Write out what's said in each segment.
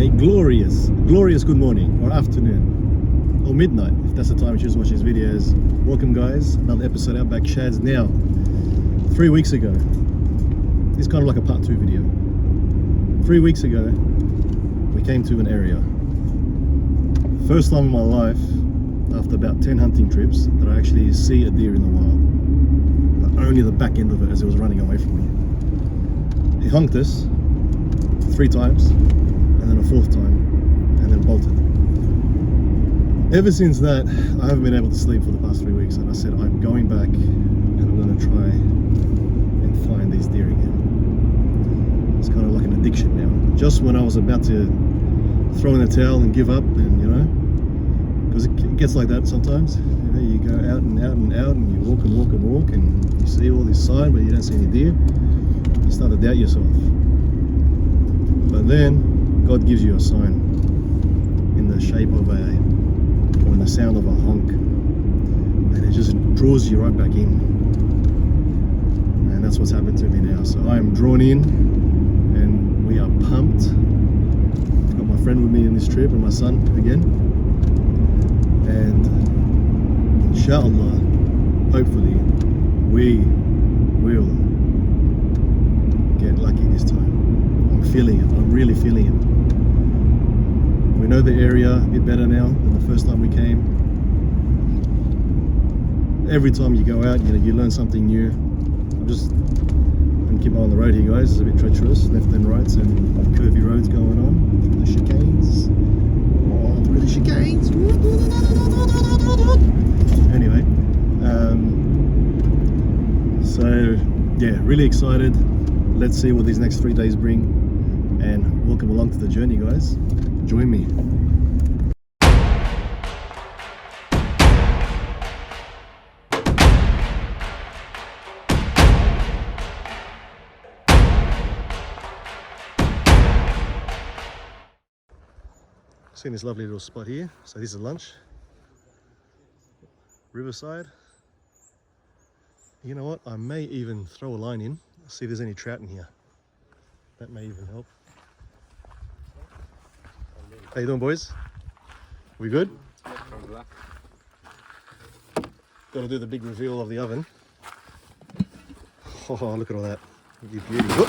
a glorious good morning or afternoon or midnight if that's the time you choose to watch these videos. Welcome guys, another episode Outback Shadz. Now 3 weeks ago, this is kind of like a part 2 video. 3 weeks ago we came to an area, first time in my life after about 10 hunting trips that I actually see a deer in the wild, but only the back end of it as it was running away from me. He honked us 3 times and then a 4th time and then bolted. Ever since that I haven't been able to sleep for the past 3 weeks, and I said I'm going back and I'm going to try and find these deer again. It's kind of like an addiction now. Just when I was about to throw in the towel and give up, and you know, because it gets like that sometimes, you know, you go out and out and out and you walk and walk and walk and you see all this sign but you don't see any deer, you start to doubt yourself. But then God gives you a sign in the shape of or in the sound of a honk, and it just draws you right back in. And that's what's happened to me now. So I am drawn in and we are pumped. I've got my friend with me in this trip and my son again. And inshallah, hopefully, we will get lucky this time. I'm feeling it. I'm really feeling it. We know the area a bit better now than the first time we came. Every time you go out, you know, you learn something new. I'm gonna keep on the road here, guys. It's a bit treacherous, left and rights and curvy roads going on through the chicanes. Oh, through the chicanes. Anyway, so yeah, really excited. Let's see what these next 3 days bring, and welcome along to the journey, guys. Join me. Seen this lovely little spot here. So this is lunch. Riverside. You know what? I may even throw a line in, see if there's any trout in here. That may even help. How you doing, boys? We good? Gotta do the big reveal of the oven. Oh, look at all that. You beauty. Oh,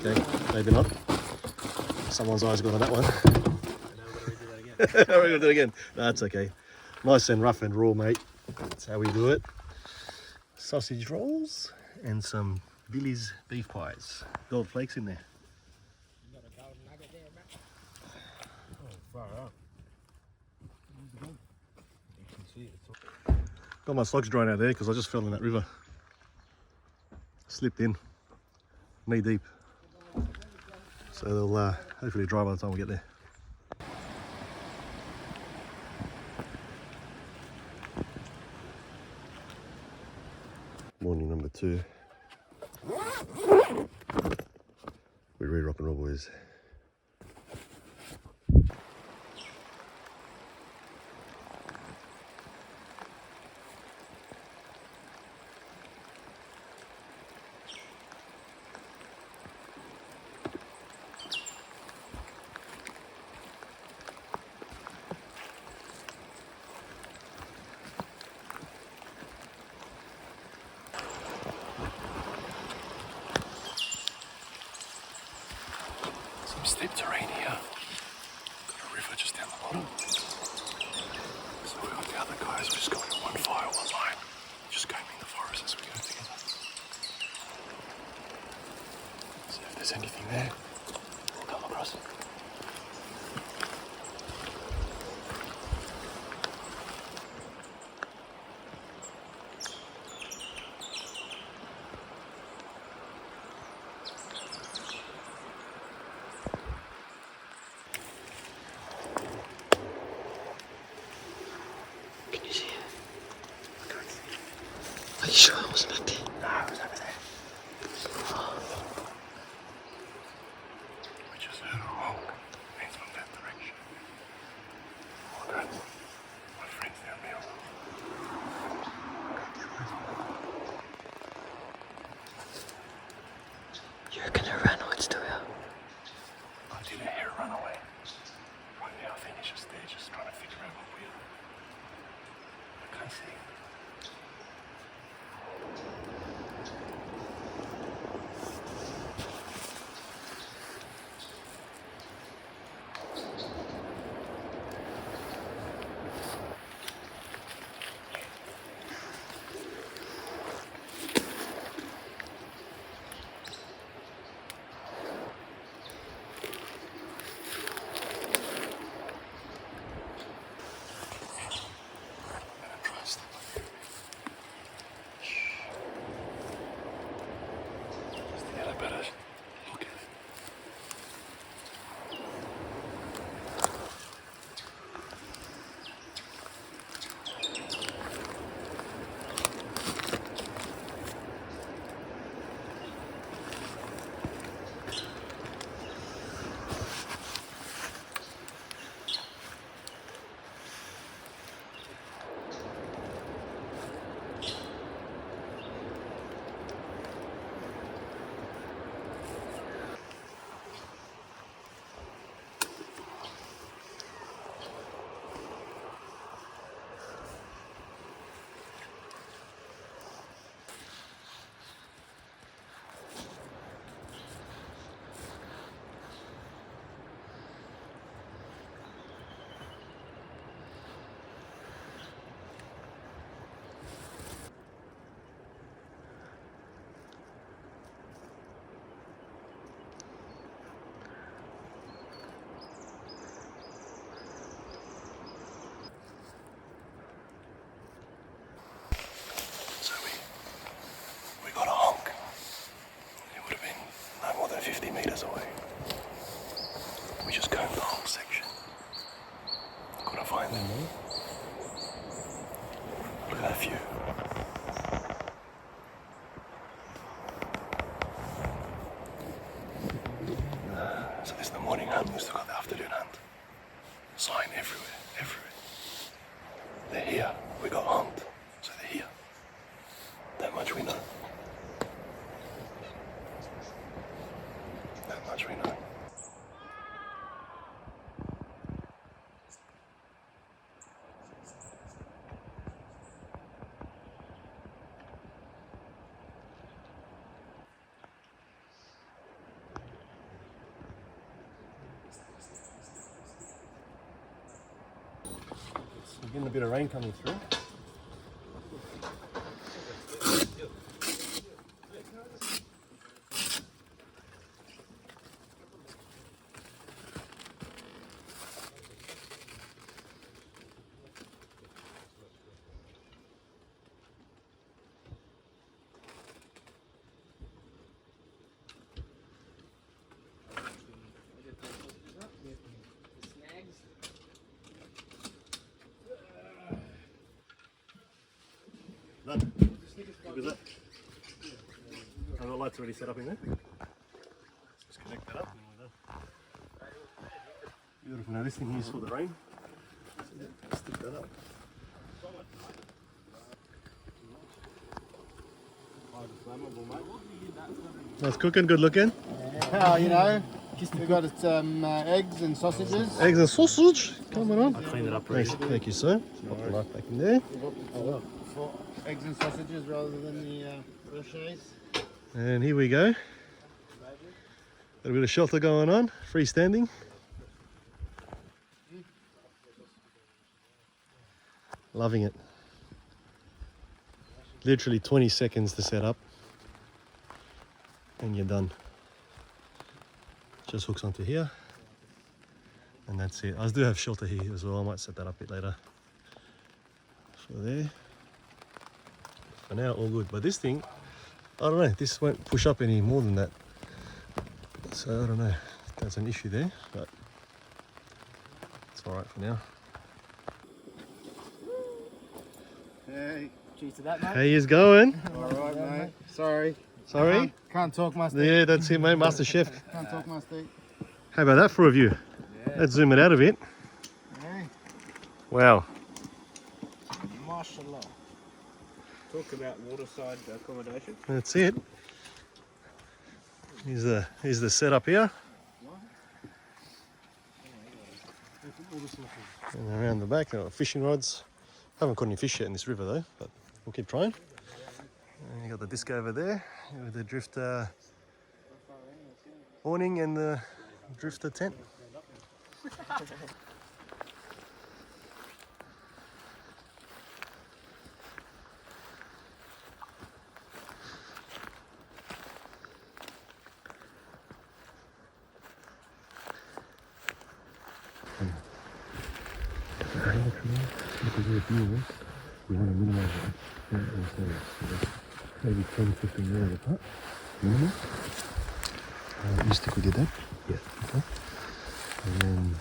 okay, maybe not. Someone's eyes got on that one. We're gonna do it again. No, that's okay. Nice and rough and raw, mate. That's how we do it. Sausage rolls and some Billy's beef pies. Gold flakes in there. Got my socks drying out there because I just fell in that river. Slipped in, knee deep. So they'll hopefully dry by the time we get there. Morning number 2. We're ready to rock and roll, boys. Steep terrain here. Got a river just down the bottom. So we've got the other guys, we're just going in one file, one line. Just combing the forest as we go together. So if there's anything there, we'll come across it. Are you sure it wasn't back there? No, it was over there. Oh. We just heard a honk. It's from that direction. Oh God. My friend's down there. You reckon it ran or it's still out? I did a hair run away. He's just there, just trying to figure out what we are. I can't see. So we got a honk. It would have been no more than 50 metres away. We just combed the whole section. Couldn't find them. Look at that view. So this is the morning hunt, we've still got the afternoon hunt. Sign everywhere, everywhere. They're here, we got honked, so they're here. That much we know. That much we know. We're getting a bit of rain coming through. None. Look at that. I've got lights already set up in there. Let's just connect that up and we're done. Beautiful. Now this thing here is for the rain. So stick that up. That's cooking, good looking. You know, we've got some eggs and sausages. Eggs and sausage. Coming on. I cleaned it up pretty. Thank you, sir. Pop the knife back in there. For eggs and sausages rather than the brochets. And here we go. Got a bit of shelter going on, freestanding. Loving it. Literally 20 seconds to set up and you're done. Just hooks onto here and that's it. I do have shelter here as well. I might set that up a bit later. So there. For now, all good. But this thing, I don't know, this won't push up any more than that. So I don't know if that's an issue there, but it's all right for now. Hey, cheers to that, mate. How you going? All right, mate. Sorry. Sorry? Can't talk, Master. Yeah, that's it, mate. Master Chef. Can't talk, Master. How about that for a view? Yeah. Let's zoom it out a bit. Hey. Wow. Mashallah. Talk about waterside accommodation. That's it. Here's the setup here. And around the back, fishing rods. Haven't caught any fish yet in this river though, but we'll keep trying. And you got the disc over there with the drifter awning and the drifter tent. We want to minimize it. Maybe 10-15 yards apart. Minimum. You stick with your dad? Yeah. Okay. And then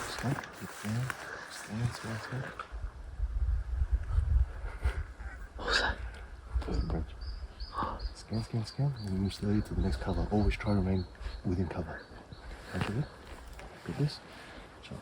stop, get down, stand. What was that? That's the branch. Scan, and then move slowly to the next cover. Always try to remain within cover. Okay, good? Get this. Chop.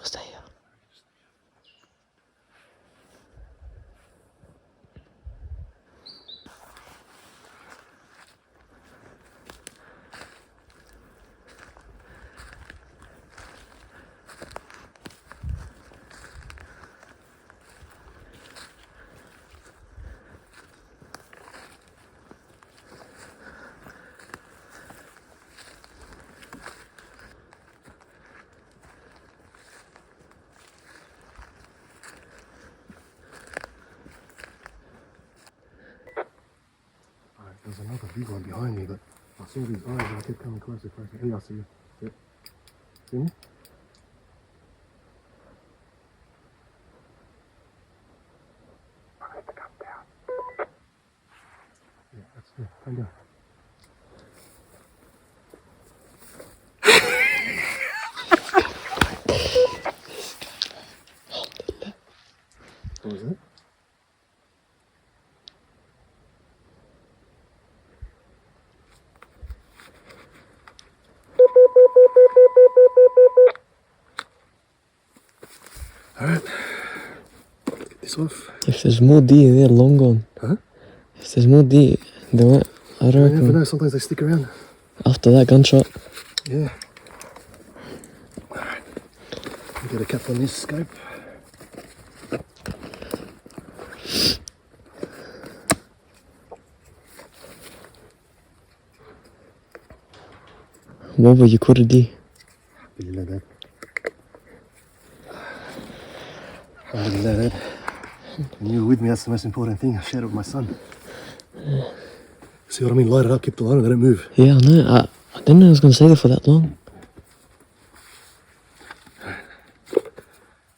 Stay here. There's another big one behind me, but I saw these eyes and I kept coming closer. Hey, I see you. Yep. See me? I need to come down. Yeah, that's good. Come down. What was that? Alright, get this off. If there's more deer, they're long gone. Huh? If there's more deer, they won't. I You don't never reckon. know, sometimes they stick around. After that gunshot. Yeah. Alright, get a cap on this scope. What were you could have done? Alhamdulillah, Dad. Alhamdulillah, Dad. When you were with me, that's the most important thing. I shared it with my son. See what I mean? Light it up, keep the light on, they don't move. Yeah, I know. I didn't know I was going to stay there for that long.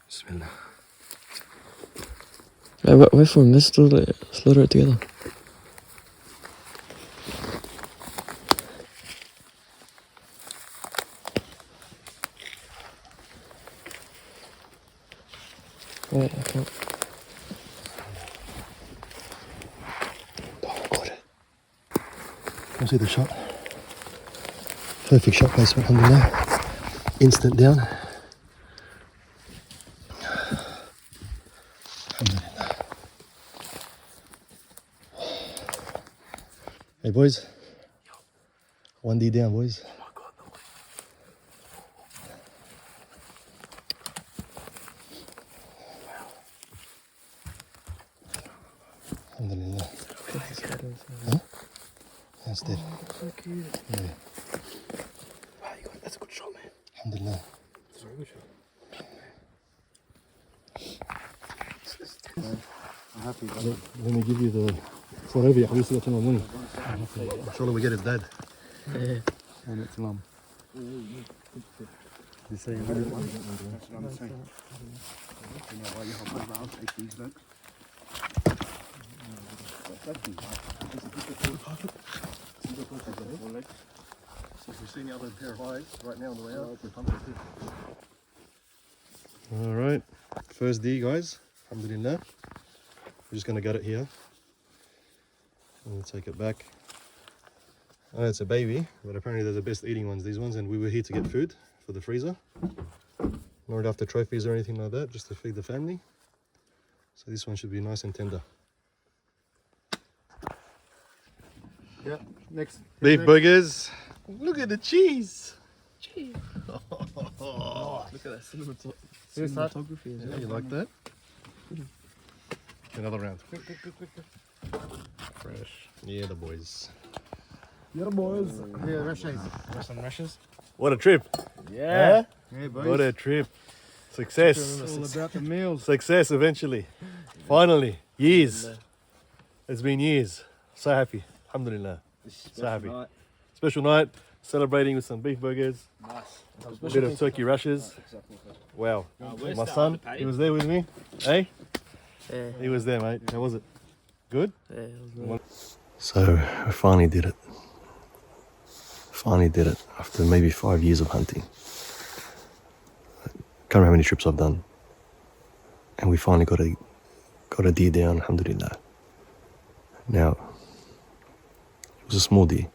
Bismillah. Wait for him. Let's slaughter it together. Wait, I can't. Don't record it. Can I see the shot? Perfect shot placement, alhamdulillah. Instant down. Alhamdulillah. Hey boys. 1D down, boys. Alhamdulillah. Huh? That's dead. So cute. Yeah. Wow, that's a good shot, man. Alhamdulillah. That's a very good shot. I'm happy. Let me give you the forever. I used to get to my money. Inshallah, we get his dad. Yeah. And it's mum. You say That's what I'm saying. You know why you hop around, take these look. So if we see any other pair of eyes right now on the way out, we're pumping too. Alright, first D guys, alhamdulillah. We're just going to gut it here. And we'll take it back. I know it's a baby, but apparently they're the best eating ones, these ones, and we were here to get food for the freezer. Not after trophies or anything like that, just to feed the family. So this one should be nice and tender. Yeah, next. Beef next. burgers. Look at the cheese. Cheese. Look at that cinematography as Yeah, well. you like that? Another round. Quick. Fresh. Yeah, the boys. Yeah, boys. Yeah, rushes. Some rushes. What a trip. Yeah. Yeah, boys. What a trip. Success. It's all about the meals. Success eventually. Finally. Years. It's been years. So happy. Alhamdulillah. So happy. Special night. Celebrating with some beef burgers. Nice. A bit of turkey rashes. Wow. we're My starting son, to pay. he was there with me. Hey? Yeah. He was there, mate. How was it? Good? Yeah, it was nice. So I finally did it. Finally did it after maybe 5 years of hunting. Can't remember how many trips I've done. And we finally got a deer down, alhamdulillah. Now, it was a small deer.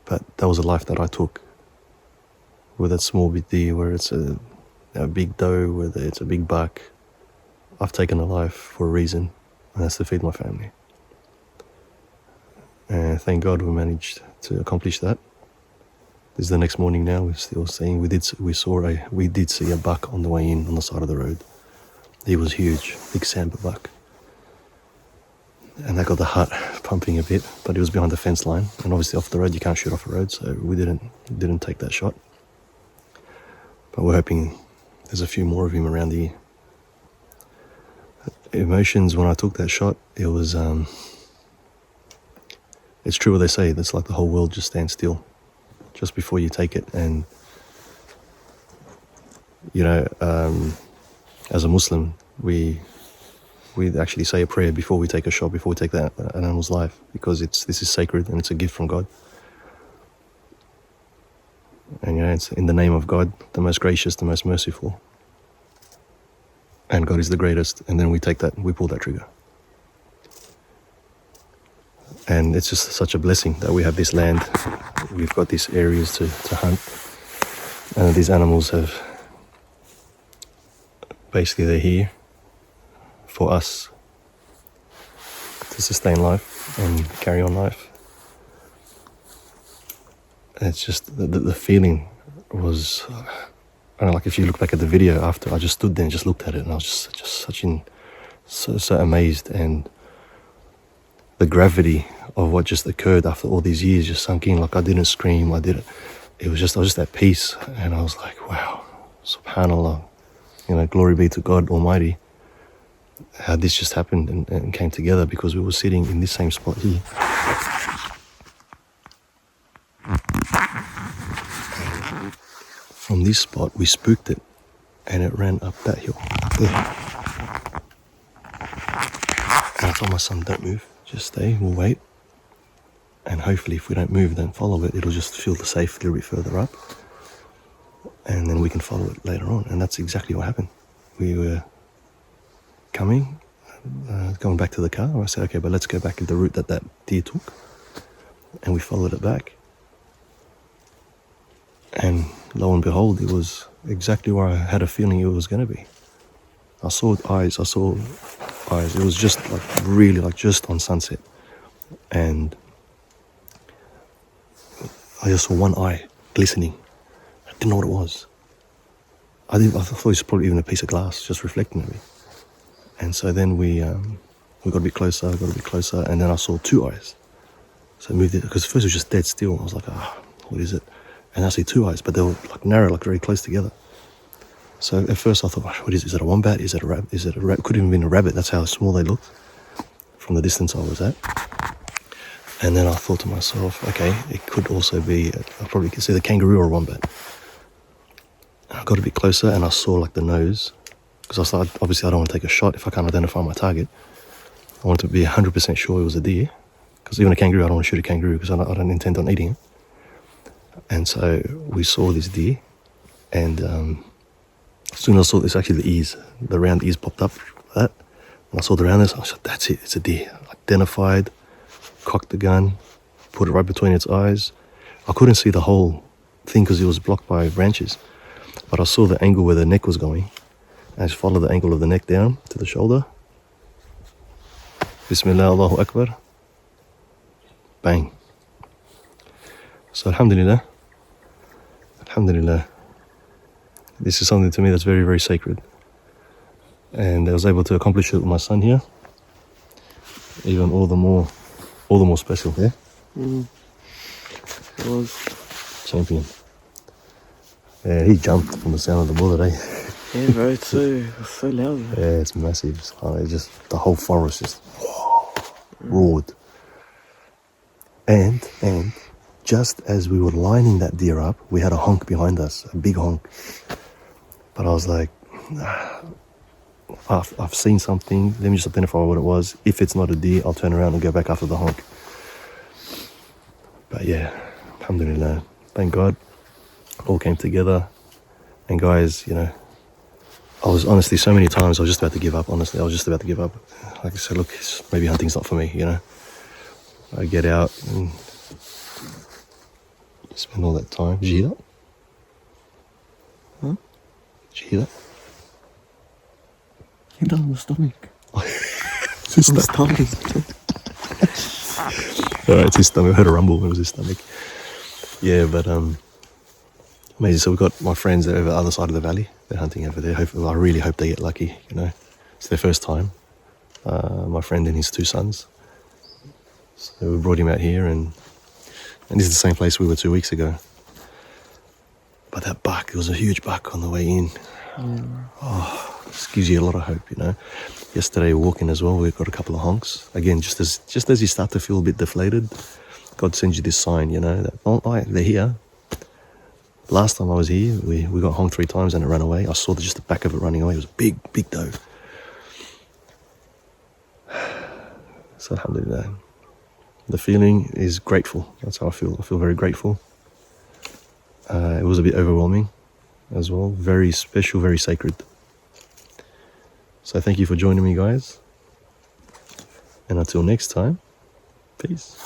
But that was a life that I took. With that small bit deer, where it's a big doe, whether it's a big buck, I've taken a life for a reason, and that's to feed my family. And thank God we managed to accomplish that. This is the next morning now. We're still seeing. We did see a buck on the way in on the side of the road. He was huge, big sambar buck. And that got the heart pumping a bit, but it was behind the fence line, and obviously off the road you can't shoot off a road, so we didn't take that shot. But we're hoping there's a few more of him around here. Emotions when I took that shot, it was it's true what they say, that's like the whole world just stands still just before you take it. And you know, as a Muslim, we actually say a prayer before we take a shot, before we take an animal's life, because this is sacred and it's a gift from God. And you know, it's in the name of God, the most gracious, the most merciful. And God is the greatest, and then we pull that trigger. And it's just such a blessing that we have this land, we've got these areas to hunt, and these animals they're here for us to sustain life and carry on life. And it's just, the feeling was, I don't know, like if you look back at the video after, I just stood there and just looked at it, and I was just so amazed, and the gravity of what just occurred after all these years just sunk in. Like I didn't scream, I was just at peace, and I was like, wow, subhanallah, you know, glory be to God Almighty, how this just happened and came together, because we were sitting in this same spot here. From this spot we spooked it, and it ran up that hill there. And I told my son, don't move, just stay, we'll wait, and hopefully if we don't move, then follow it, it'll just feel safe a little bit further up, and then we can follow it later on. And that's exactly what happened. We were coming, going back to the car, I said, okay, but let's go back to the route that deer took, and we followed it back, And lo and behold, it was exactly where I had a feeling it was going to be. I saw eyes. It was just like really like just on sunset. And I just saw one eye glistening. I didn't know what it was. I thought it was probably even a piece of glass just reflecting at me. And so then we got a bit closer, and then I saw two eyes. So I moved it, because first it was just dead still. I was like, what is it? And I see two eyes, but they were like narrow, like very close together. So at first I thought, what is it? Is it a wombat? Is it a rabbit? Is it a rabbit? Could have even been a rabbit. That's how small they looked from the distance I was at. And then I thought to myself, okay, it could also be, I probably could see the kangaroo or a wombat. And I got a bit closer and I saw like the nose, because I thought, obviously I don't want to take a shot if I can't identify my target. I wanted to be 100% sure it was a deer, because even a kangaroo, I don't want to shoot a kangaroo because I don't intend on eating it. And so we saw this deer, and as soon as I saw this, actually the round ears popped up like that, and I saw the roundness. I said, that's it, it's a deer. Identified, cocked the gun, put it right between its eyes. I couldn't see the whole thing because it was blocked by branches, but I saw the angle where the neck was going. I just followed the angle of the neck down to the shoulder. Bismillah, Allahu Akbar. Bang. So Alhamdulillah. This is something to me that's very, very sacred. And I was able to accomplish it with my son here. Even all the more special, yeah? It was. Champion. Yeah, he jumped from the sound of the bullet, eh? Yeah, bro, it was so loud. Yeah, it's massive. It just, the whole forest just roared. And just as we were lining that deer up, we had a honk behind us, a big honk. But I was like, I've seen something. Let me just identify what it was. If it's not a deer, I'll turn around and go back after the honk. But yeah, alhamdulillah. Thank God. All came together. And guys, you know, I was honestly, so many times I was just about to give up. Honestly, I was just about to give up. Like I said, look, maybe hunting's not for me, you know. I get out and spend all that time. Did you hear that? Huh? Did you hear that? He does my stomach. It's his My stomach. stomach. Alright, it's his stomach. I heard a rumble. It was his stomach. Yeah, but amazing. So we've got my friends over the other side of the valley. They're hunting over there. I really hope they get lucky, you know. It's their first time. My friend and his two sons. So we brought him out here, and this is the same place we were 2 weeks ago. But that buck, it was a huge buck on the way in. Oh, this gives you a lot of hope, you know. Yesterday walking as well, we got a couple of honks. Again, just as you start to feel a bit deflated, God sends you this sign, you know, that, oh, they're here. Last time I was here, we got honked 3 times and it ran away. I saw just the back of it running away. It was a big doe. So alhamdulillah. The feeling is grateful. That's how I feel. I feel very grateful. It was a bit overwhelming as well. Very special, very sacred. So thank you for joining me, guys. And until next time, peace.